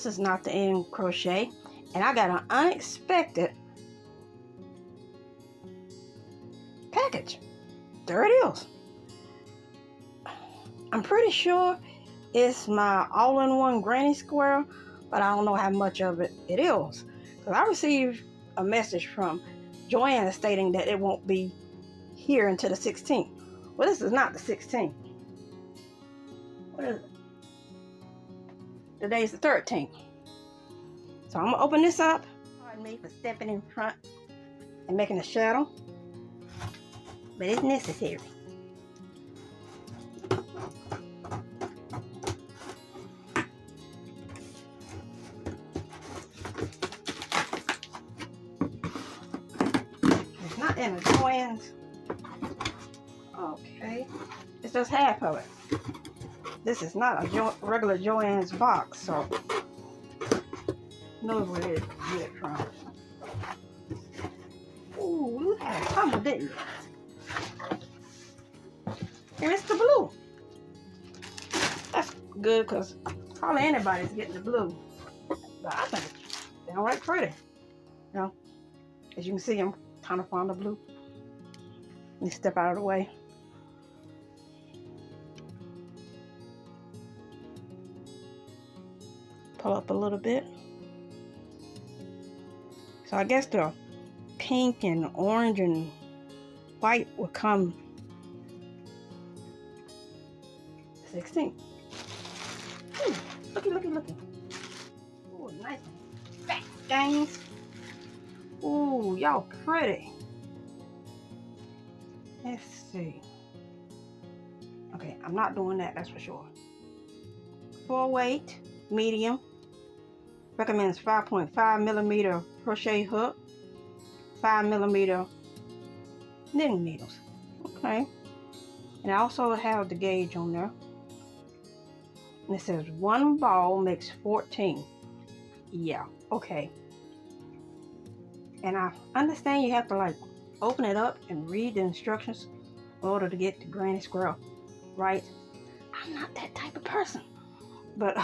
is not the end crochet, and I got an unexpected package. There it is. I'm pretty sure it's my all-in-one granny square, but I don't know how much of it is. Because I received a message from Joanne stating that it won't be here until the 16th. Well, this is not the 16th. What is it? Today's the 13th. So I'm going to open this up. Pardon me for stepping in front and making a shadow, but it's necessary. It's not in a Joann's. Okay. It's just half of it. This is not a regular Joann's box, so knows where it is to get it from. Ooh, you had a couple, didn't you? And it's the blue. That's good because hardly anybody's getting the blue. But I think it's downright pretty. You know, as you can see, I'm kind of fond of blue. Let me step out of the way. Pull up a little bit. So I guess the pink and orange and white will come 16. Ooh, looky. Ooh, nice fat things. Ooh, y'all pretty. Let's see. Okay, I'm not doing that, that's for sure. Full weight, medium. Recommends 5.5 millimeter crochet hook, 5 millimeter knitting needles. Okay. And I also have the gauge on there. And it says 1 ball makes 14. Yeah, okay. And I understand you have to like open it up and read the instructions in order to get the granny square right. I'm not that type of person. But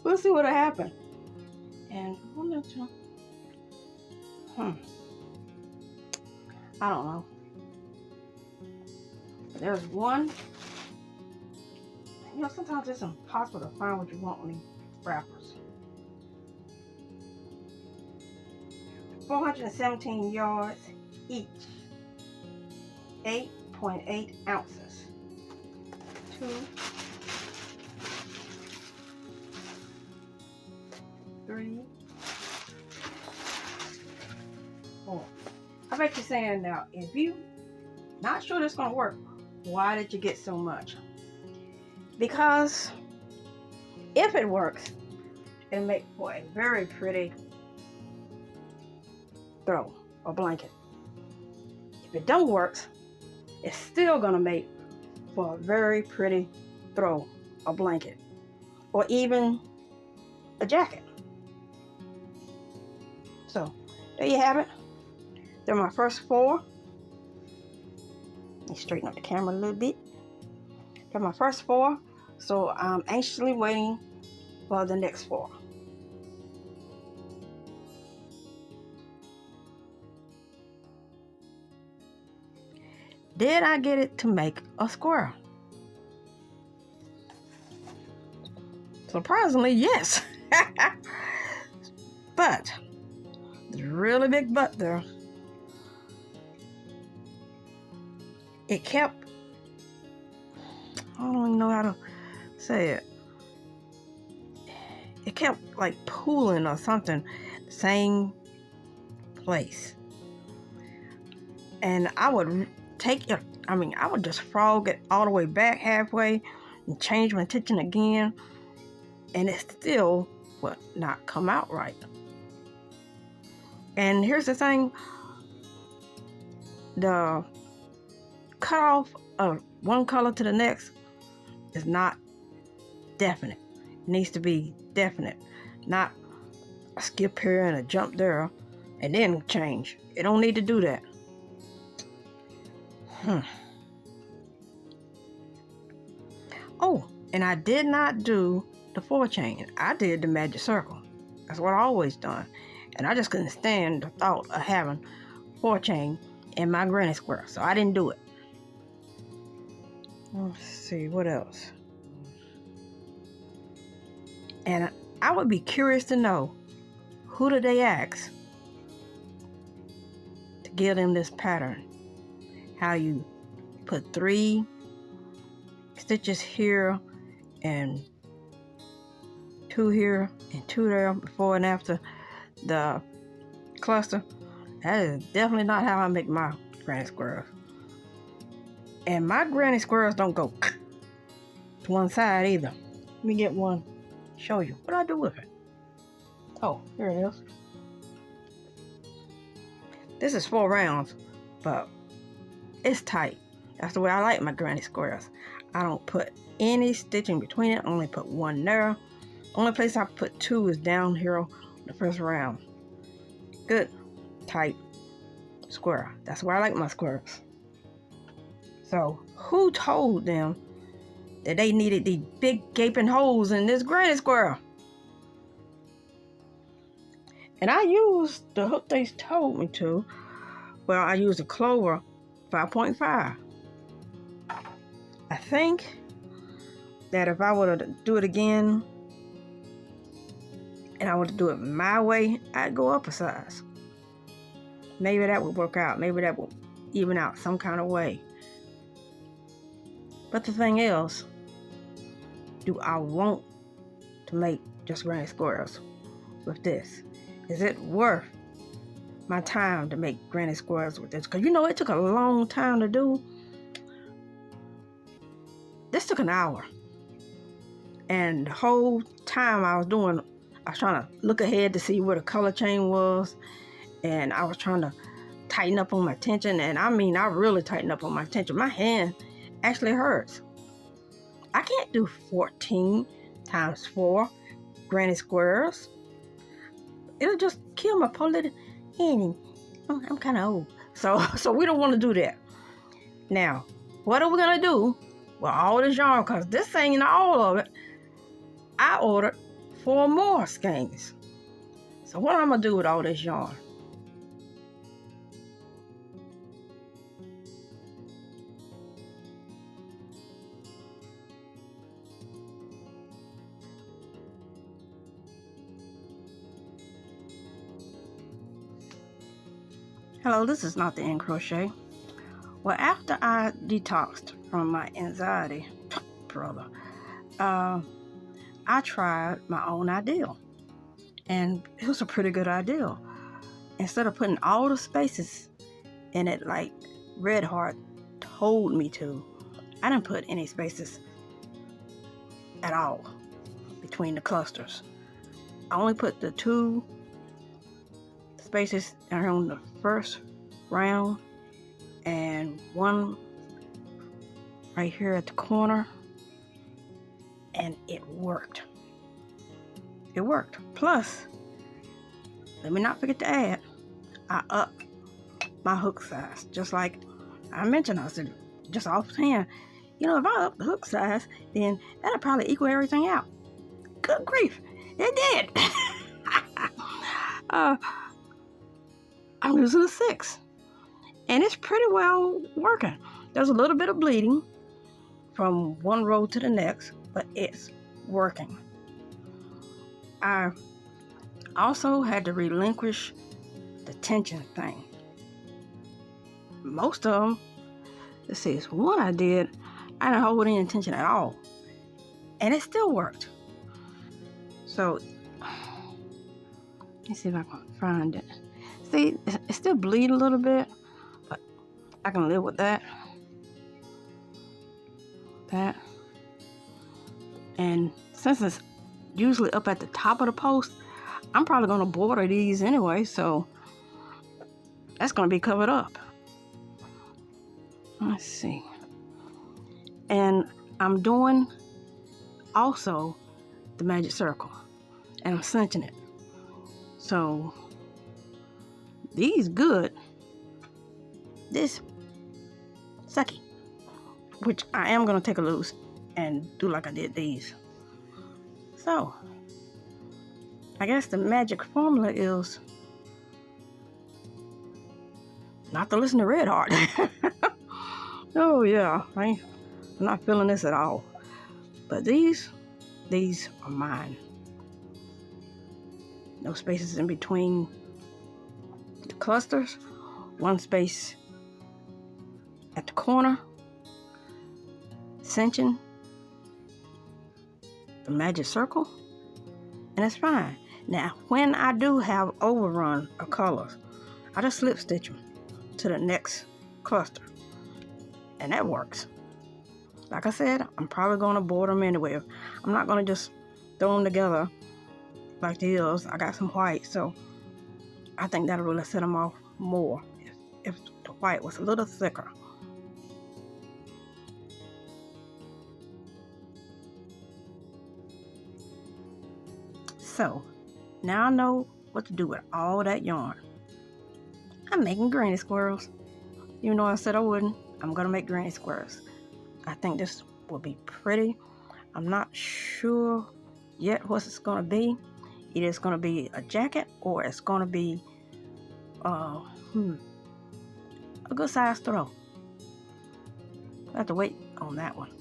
we'll see what'll happen. And I don't know. But there's one. You know, sometimes it's impossible to find what you want on these wrappers. 417 yards each. 8.8 ounces. 2, 3, 4. I bet you're saying now, if you not sure this is gonna work, why did you get so much? Because if it works, it'll make for a very pretty throw or blanket. If it don't work, it's still gonna make for a very pretty throw or blanket, or even a jacket. So there you have it. They're my first 4. Let me straighten up the camera a little bit. They're my first 4, so I'm anxiously waiting for the next 4. Did I get it to make a square? Surprisingly, yes. But there's a really big but there. It kept, I don't even know how to say it. It kept like pooling or something, same place. And I would take it, I would just frog it all the way back halfway and change my intention again, and it still would not come out right. And here's the thing, the cutoff of one color to the next is not definite. It needs to be definite, not a skip here and a jump there and then change. It don't need to do that. Oh, and I did not do the 4 chain. I did the magic circle. That's what I always done. And I just couldn't stand the thought of having 4 chain in my granny square, so I didn't do it. Let's see what else. And I would be curious to know, who did they ask to give them this pattern? How you put 3 stitches here and 2 here and 2 there before and after the cluster. That is definitely not how I make my granny squares. And my granny squares don't go to one side either. Let me get one, show you what I do with it. Oh, here it is. This is 4 rounds, but it's tight. That's the way I like my granny squares. I don't put any stitching between it, only put 1 there. Only place I put 2 is down here on the first round. Good, tight square. That's why I like my squares. So, who told them that they needed these big gaping holes in this granny square? And I used the hook they told me to. Well, I used a Clover 5.5. I think that if I were to do it again, and I were to do it my way, I'd go up a size. Maybe that would work out. Maybe that would even out some kind of way. But the thing is, do I want to make just granny squares with this? Is it worth my time to make granny squares with this? Because you know, it took a long time to do. This took an hour. And the whole time I was doing, I was trying to look ahead to see where the color chain was. And I was trying to tighten up on my tension. And I mean, I really tightened up on my tension. My hand actually hurts. I can't do 14 times 4 granny squares. It'll just kill my poor little hand. I'm kind of old. So we don't want to do that. Now, what are we going to do with all this yarn? Because this ain't all of it. I ordered 4 more skeins. So what am I going to do with all this yarn? Hello, this is not the end crochet. Well, after I detoxed from my anxiety, brother, I tried my own ideal, and it was a pretty good ideal. Instead of putting all the spaces in it like Red Heart told me to, I didn't put any spaces at all between the clusters. I only put the 2 spaces around the first round and 1 right here at the corner, and it worked. It worked. Plus, let me not forget to add, I upped my hook size. Just like I mentioned, I said, just offhand, you know, if I up the hook size, then that'll probably equal everything out. Good grief, it did. I'm using a 6, and it's pretty well working. There's a little bit of bleeding from one row to the next, but it's working. I also had to relinquish the tension thing. Most of them, let's see, it's one I did, I didn't hold any tension at all, and it still worked. So let's see if I can find it. See, it still bleed a little bit, but I can live with that. And since it's usually up at the top of the post, I'm probably going to border these anyway, so that's going to be covered up. Let's see. And I'm doing also the magic circle, and I'm cinching it. So these good, this sucky, which I am going to take a loose and do like I did these. So, I guess the magic formula is not to listen to Red Heart. Oh yeah, I'm not feeling this at all. But these are mine. No spaces in between the clusters. One space at the corner. Cinching the magic circle. And it's fine. Now, when I do have overrun of colors, I just slip stitch them to the next cluster. And that works. Like I said, I'm probably going to border them anyway. I'm not going to just throw them together like the others. I got some white, so I think that'll really set them off more if the white was a little thicker. So, now I know what to do with all that yarn. I'm making granny squirrels. Even though I said I wouldn't, I'm going to make granny squirrels. I think this will be pretty. I'm not sure yet what it's going to be. Either it's going to be a jacket or it's going to be a good size throw. I have to wait on that one.